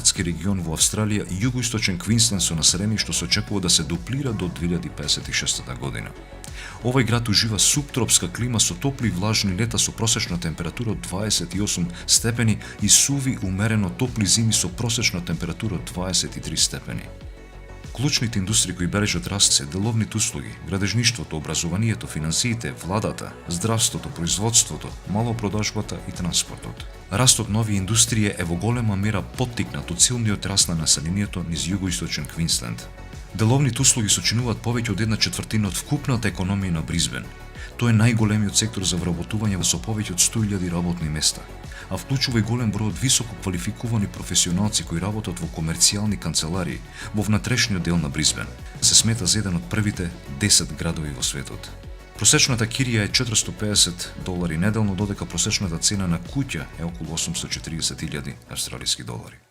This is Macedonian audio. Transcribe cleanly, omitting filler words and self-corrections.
градски регион во Австралија, југоисточен Квинсленд со население што се очекува да се дуплира до 2056 година. Овој град ужива суптропска клима со топли и влажни лета со просечна температура од 28 степени и суви умерено топли зими со просечна температура од 23 степени. Клучните индустрии кои бележат раст се деловните услуги, градежништвото, образованието, финансиите, владата, здравството, производството, малопродажбата и транспортот. Растот на овие индустрии е во голема мера поттикнат од силниот раст на населението низ југоисточен Квинсленд. Деловните услуги сочинуваат повеќе од 1/4 од вкупната економија на Бризбен. Тоа е најголемиот сектор за вработување со повеќе од 100.000 работни места, а вклучува и голем број од високо квалификувани професионалци кои работат во комерцијални канцеларии во внатрешниот дел на Бризбен. Се смета за еден од првите 10 градови во светот. Просечната кирија е $450 неделно, додека просечната цена на куќа е околу $840.000 австралиски долари.